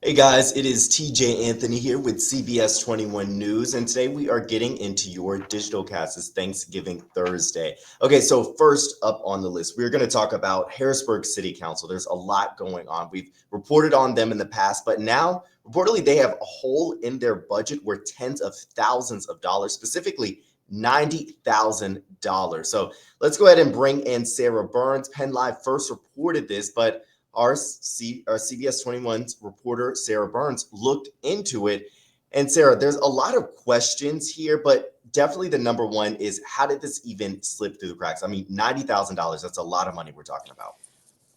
Hey guys, it is TJ Anthony here with CBS 21 News, and today we are getting into your digital cast this Thanksgiving Thursday. Okay, so first up on the list, we're going to talk about Harrisburg City Council. There's a lot going on. We've reported on them in the past, but now reportedly they have a hole in their budget worth tens of thousands of dollars, specifically $90,000. So let's go ahead and bring in Sarah Burns. Penn Live first reported this, but our CBS 21's reporter, Sarah Burns, looked into it. And Sarah, there's a lot of questions here, but definitely the number one is how did this even slip through the cracks? I mean, $90,000, that's a lot of money we're talking about.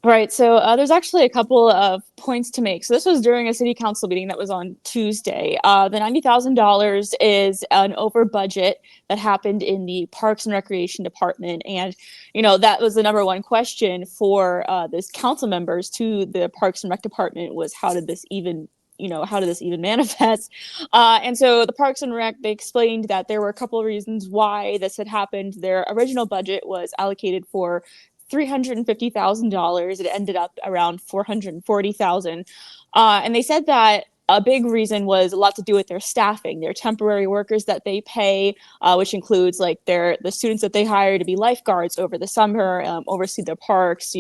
Right. So there's actually a couple of points to make. So this was during a city council meeting that was on Tuesday. The $90,000 is an over budget that happened in the Parks and Recreation Department. And, that was the number one question for this council members to the Parks and Rec Department was how did this even manifest? And so the Parks and Rec, they explained that there were a couple of reasons why this had happened. Their original budget was allocated for $350,000. It ended up around $440,000. And they said that a big reason was a lot to do with their staffing, their temporary workers that they pay, which includes like the students that they hire to be lifeguards over the summer, oversee their parks,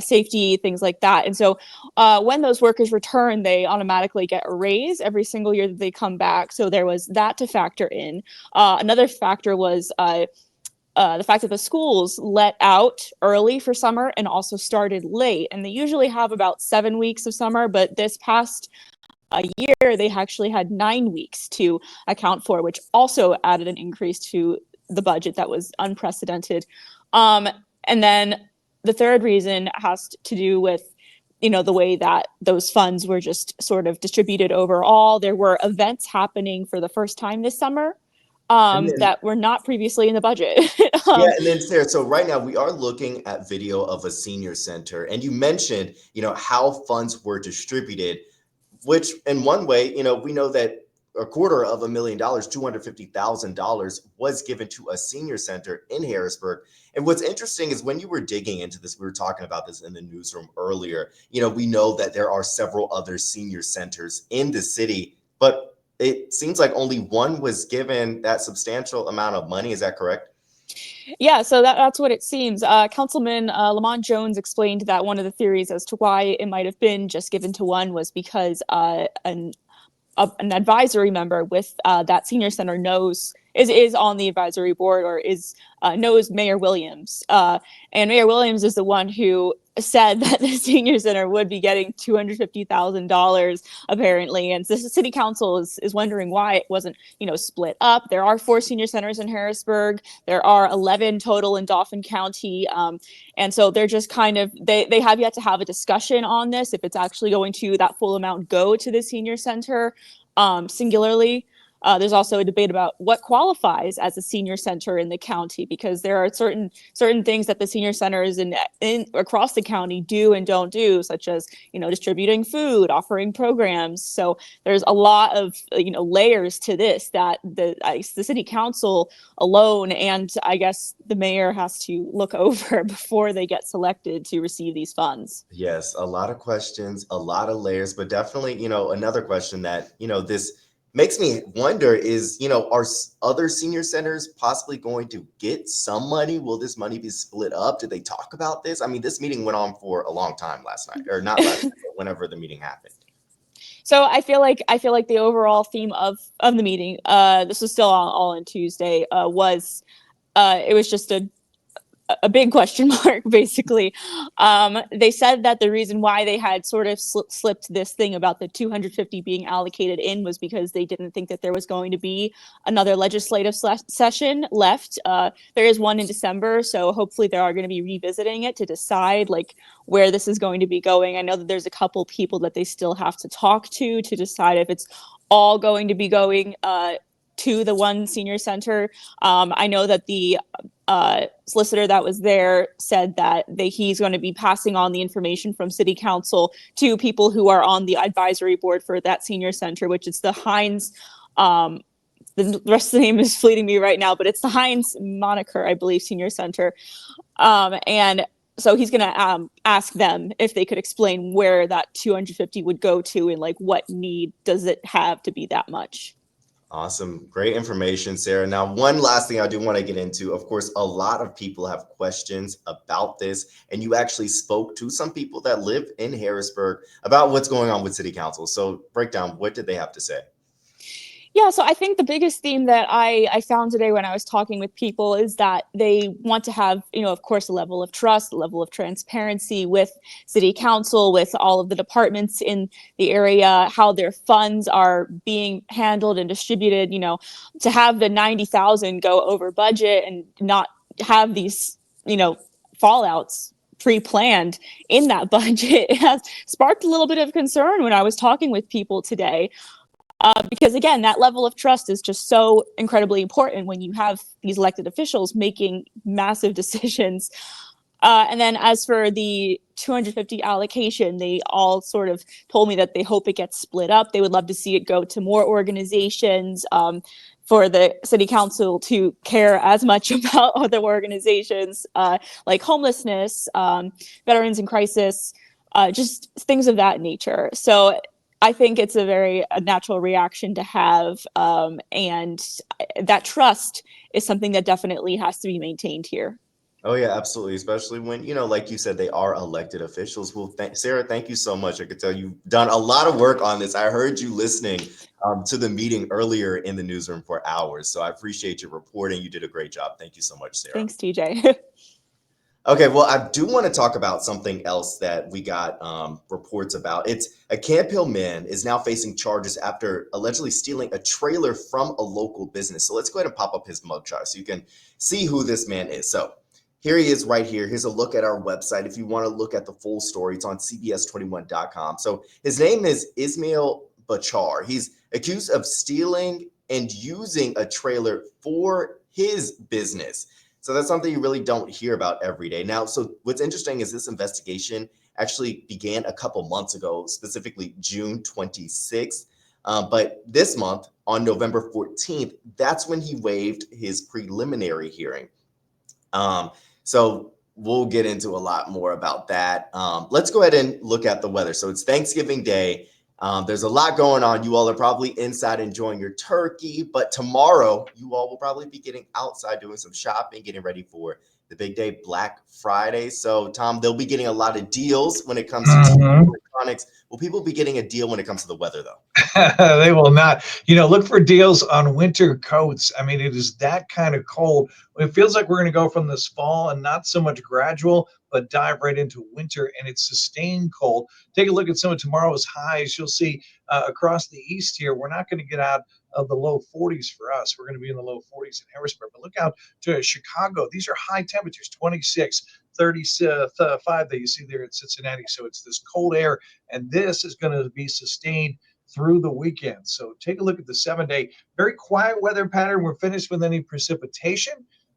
safety, things like that. And so when those workers return, they automatically get a raise every single year that they come back. So there was that to factor in. Another factor was the fact that the schools let out early for summer and also started late. And they usually have about 7 weeks of summer, but this past year, they actually had 9 weeks to account for, which also added an increase to the budget that was unprecedented. And then the third reason has to do with the way that those funds were just sort of distributed overall. There were events happening for the first time this summer And then that were not previously in the budget. Yeah, and then Sarah, so right now we are looking at video of a senior center, and you mentioned, how funds were distributed, which in one way, we know that $250,000, $250,000 was given to a senior center in Harrisburg. And what's interesting is when you were digging into this, we were talking about this in the newsroom earlier. We know that there are several other senior centers in the city, but it seems like only one was given that substantial amount of money. Is that correct? Yeah, so that's what it seems. Councilman Lamont Jones explained that one of the theories as to why it might have been just given to one was because an advisory member with that senior center is on the advisory board or knows Mayor Williams, and Mayor Williams is the one who said that the senior center would be getting $250,000 apparently, and this city council is wondering why it wasn't split up. There are 4 senior centers in Harrisburg. There are 11 total in Dauphin County, and so they're just kind of they have yet to have a discussion on this if it's actually going to that full amount go to the senior center singularly. There's also a debate about what qualifies as a senior center in the county, because there are certain things that the senior centers in across the county do and don't do, such as distributing food, offering programs. So there's a lot of layers to this that the city council alone and I guess the mayor has to look over before they get selected to receive these funds. Yes, a lot of questions, a lot of layers, but definitely, another question that, this makes me wonder is, are other senior centers possibly going to get some money? Will this money be split up? Did they talk about this? I mean, this meeting went on for a long time last night, or not last night, but whenever the meeting happened. So I feel like the overall theme of the meeting, this was still all on Tuesday, was it was just a big question mark, basically. They said that the reason why they had sort of slipped this thing about the 250 being allocated in was because they didn't think that there was going to be another legislative session left. There is one in December, so hopefully they are going to be revisiting it to decide like where this is going to be going. I know that there's a couple people that they still have to talk to decide if it's all going to be going to the one senior center. I know that the solicitor that was there said that he's going to be passing on the information from city council to people who are on the advisory board for that senior center, which is the Hines. The rest of the name is fleeting me right now, but it's the Hines moniker, I believe, senior center. And so he's going to ask them if they could explain where that 250 would go to and like what need does it have to be that much. Awesome. Great information, Sarah. Now, one last thing I do want to get into, of course, a lot of people have questions about this, and you actually spoke to some people that live in Harrisburg about what's going on with city council. So break down, what did they have to say? Yeah, so I think the biggest theme that I found today when I was talking with people is that they want to have, of course, a level of trust, a level of transparency with city council, with all of the departments in the area, how their funds are being handled and distributed, to have the 90,000 go over budget and not have these, fallouts pre-planned in that budget has sparked a little bit of concern when I was talking with people today. Because again, that level of trust is just so incredibly important when you have these elected officials making massive decisions. And then as for the 250 allocation, they all sort of told me that they hope it gets split up. They would love to see it go to more organizations, for the city council to care as much about other organizations like homelessness, veterans in crisis, just things of that nature. So I think it's a natural reaction to have, and that trust is something that definitely has to be maintained here. Oh yeah, absolutely. Especially when, like you said, they are elected officials. Well, Sarah, thank you so much. I could tell you've done a lot of work on this. I heard you listening to the meeting earlier in the newsroom for hours. So I appreciate your reporting. You did a great job. Thank you so much, Sarah. Thanks, TJ. Okay, well, I do want to talk about something else that we got reports about. It's a Camp Hill man is now facing charges after allegedly stealing a trailer from a local business. So let's go ahead and pop up his mugshot so you can see who this man is. So here he is right here. Here's a look at our website. If you want to look at the full story, it's on cbs21.com. So his name is Ismail Bachar. He's accused of stealing and using a trailer for his business. So that's something you really don't hear about every day. Now, so what's interesting is this investigation actually began a couple months ago, specifically June 26th. But this month, on November 14th, that's when he waived his preliminary hearing. So we'll get into a lot more about that. Let's go ahead and look at the weather. So it's Thanksgiving Day. There's a lot going on. You all are probably inside enjoying your turkey, but tomorrow you all will probably be getting outside doing some shopping, getting ready for the big day, Black Friday. So, Tom, they'll be getting a lot of deals when it comes to electronics. Will people be getting a deal when it comes to the weather, though? They will not. Look for deals on winter coats. I mean, it is that kind of cold. It feels like we're going to go from this fall and not so much gradual, but dive right into winter, and it's sustained cold. Take a look at some of tomorrow's highs. You'll see across the east here, we're not going to get out of the low 40s for us. We're going to be in the low 40s in Harrisburg. But look out to Chicago. These are high temperatures, 26, 35 that you see there in Cincinnati. So it's this cold air, and this is going to be sustained through the weekend. So take a look at the 7-day. Very quiet weather pattern. We're finished with any precipitation,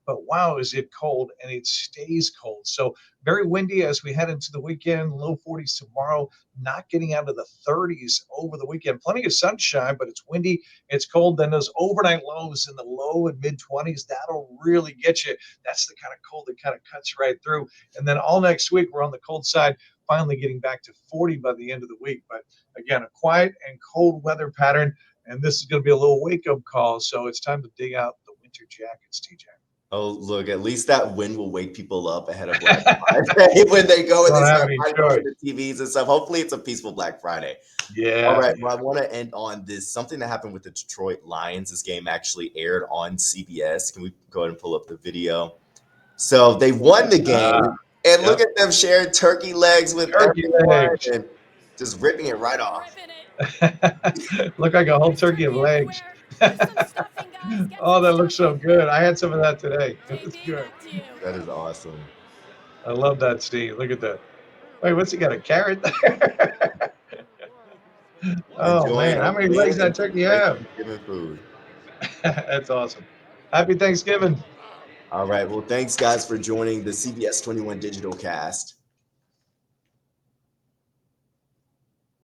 but wow, is it cold, and it stays cold. So very windy as we head into the weekend, low 40s tomorrow, not getting out of the 30s over the weekend. Plenty of sunshine, but it's windy, it's cold. Then those overnight lows in the low and mid 20s, that'll really get you. That's the kind of cold that kind of cuts right through. And then all next week, we're on the cold side, finally getting back to 40 by the end of the week. But again, a quiet and cold weather pattern, and this is going to be a little wake-up call. So it's time to dig out the winter jackets, TJ. Oh, look, at least that wind will wake people up ahead of Black Friday when they go and they start watching the TVs and stuff. Hopefully it's a peaceful Black Friday. Yeah. All right. Well, I want to end on this. Something that happened with the Detroit Lions. This game actually aired on CBS. Can we go ahead and pull up the video? So they won the game. And look at them sharing turkey legs with everyone and just ripping it right off. Look like a whole turkey of legs. Oh, that looks so good. I had some of that today. It was good. That is awesome. I love that, Steve. Look at that. Wait, what's he got? A carrot? Oh, man. How many legs that turkey have? Thanksgiving food. That's awesome. Happy Thanksgiving. All right. Well, thanks, guys, for joining the CBS 21 Digital Cast.